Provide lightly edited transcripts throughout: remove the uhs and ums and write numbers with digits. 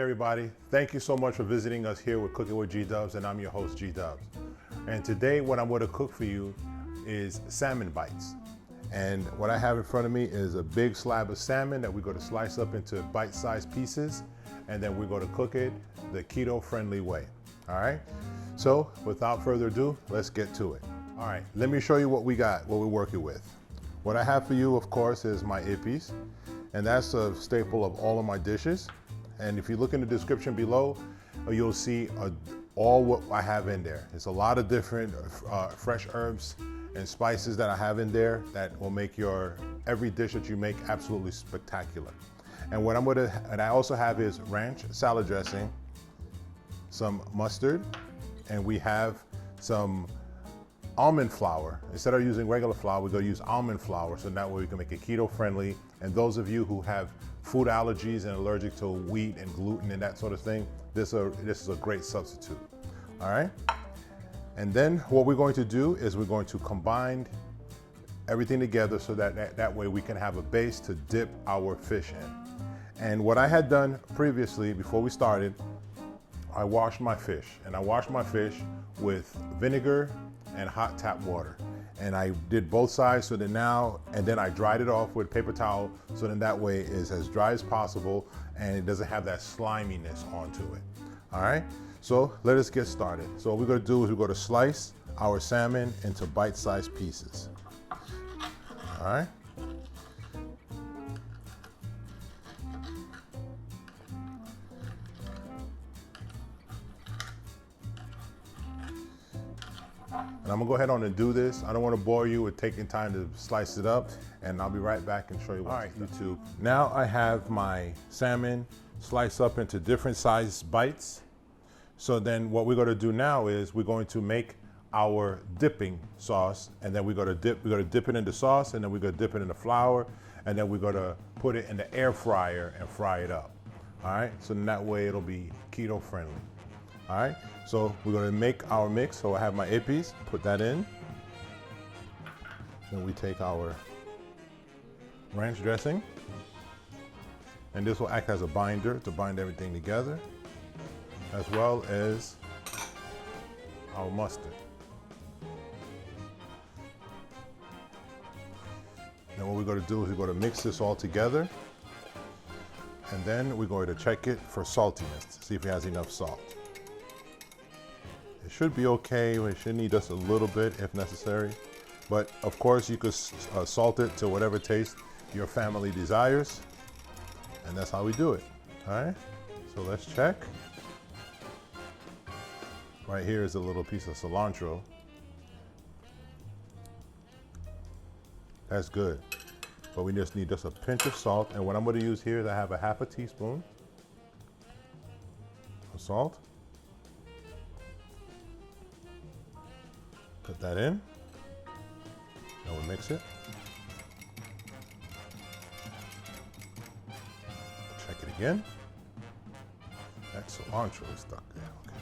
Hey everybody, thank you so much for visiting us here with Cooking with G-Dubs, and I'm your host G-Dubs. And today what I'm going to cook for you is salmon bites. And what I have in front of me is a big slab of salmon that we're going to slice up into bite-sized pieces, and then we're going to cook it the keto friendly way. All right, so without further ado, let's get to it. All right, let me show you what we got, what we're working with. What I have for you, of course, is my Èpís, and that's a staple of all of my dishes. And if you look in the description below, you'll see all what I have in there. It's a lot of different fresh herbs and spices that I have in there that will make every dish that you make absolutely spectacular. And what I also have is ranch salad dressing, some mustard, and we have some almond flour. Instead of using regular flour, we're going to use almond flour, so that way we can make it keto friendly. And those of you who have food allergies and allergic to wheat and gluten and that sort of thing, this is a great substitute. All right. And then what we're going to do is we're going to combine everything together so that way we can have a base to dip our fish in. And what I had done previously, before we started, I washed my fish, and I washed my fish with vinegar and hot tap water. And I did both sides so that and then I dried it off with paper towel so then that way it's as dry as possible and it doesn't have that sliminess onto it. All right, so let us get started. So what we're gonna do is we're gonna slice our salmon into bite-sized pieces. All right. And I'm gonna go ahead on and do this. I don't want to bore you with taking time to slice it up, and I'll be right back and show you what. All right, YouTube. Now I have my salmon sliced up into different size bites. So then what we're gonna do now is we're going to make our dipping sauce, and then we're gonna dip it in the sauce, and then we're gonna dip it in the flour, and then we're gonna put it in the air fryer and fry it up. All right, so in that way it'll be keto friendly. All right, so we're gonna make our mix. So I have my Èpís, put that in. Then we take our ranch dressing, and this will act as a binder to bind everything together, as well as our mustard. Then what we're gonna do is we're gonna mix this all together, and then we're going to check it for saltiness to see if it has enough salt. It should be okay. We should need just a little bit if necessary. But of course you could salt it to whatever taste your family desires. And that's how we do it. All right, so let's check. Right here is a little piece of cilantro. That's good. But we just need just a pinch of salt. And what I'm going to use here is I have a half a teaspoon of salt. Put that in, and we'll mix it. Check it again. That cilantro is stuck there, okay.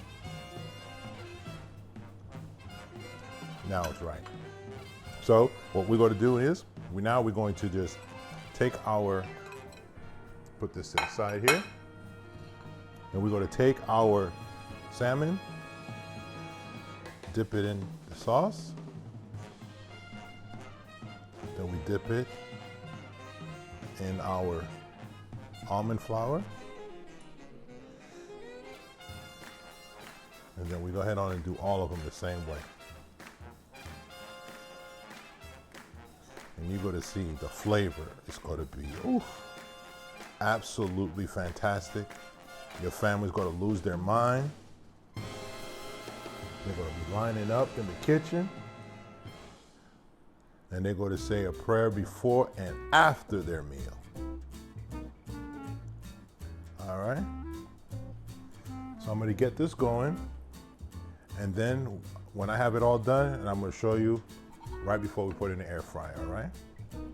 Now it's right. So what we're going to do is, we're going to just take put this to the side here, and we're going to take our salmon, dip it in the sauce, then we dip it in our almond flour, and then we go ahead on and do all of them the same way. And you're going to see the flavor is going to be absolutely fantastic. Your family's going to lose their mind. They're going to be lining up in the kitchen, and they're going to say a prayer before and after their meal. All right. So I'm going to get this going, and then when I have it all done, and I'm going to show you right before we put it in the air fryer. All right.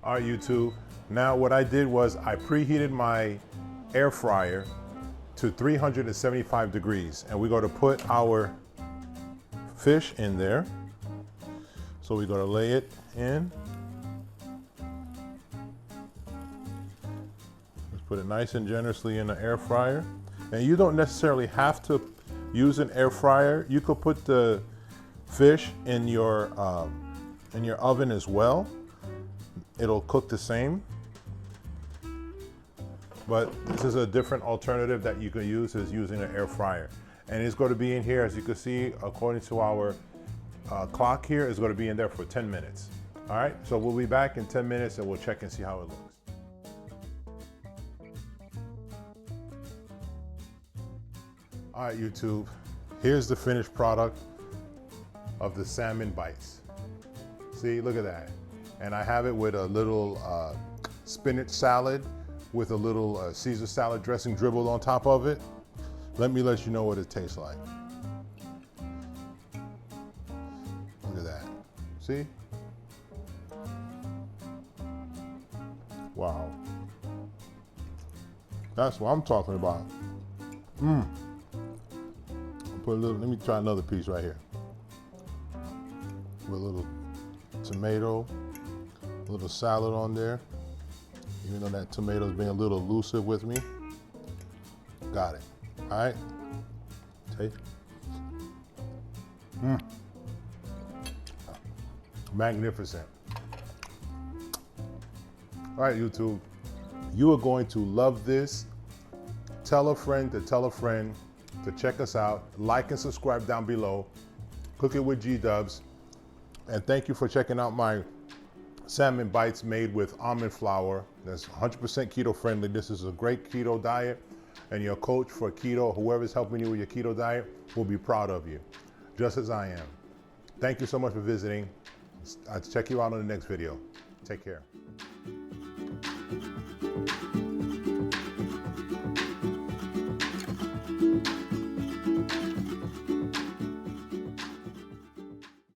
All right, YouTube. Now what I did was I preheated my air fryer to 375 degrees, and we're going to put our fish in there. So we're going to lay it in. Let's put it nice and generously in the air fryer. And you don't necessarily have to use an air fryer. You could put the fish in your oven as well. It'll cook the same. But this is a different alternative that you can use, is using an air fryer. And it's going to be in here, as you can see, according to our clock here, it's going to be in there for 10 minutes. All right, so we'll be back in 10 minutes and we'll check and see how it looks. All right, YouTube, here's the finished product of the Salmon Bites. See, look at that. And I have it with a little spinach salad with a little Caesar salad dressing dribbled on top of it. Let me let you know what it tastes like. Look at that. See? Wow. That's what I'm talking about. Put a little, let me try another piece right here. With a little tomato, a little salad on there. Even though that tomato's being a little elusive with me. Got it. All right. Taste. Magnificent. All right, YouTube. You are going to love this. Tell a friend to tell a friend to check us out. Like and subscribe down below. Cook it with G-Dubs. And thank you for checking out my Salmon Bites made with almond flour. That's 100% keto friendly. This is a great keto diet, and your coach for keto, whoever's helping you with your keto diet, will be proud of you, just as I am. Thank you so much for visiting. I'll check you out on the next video. Take care.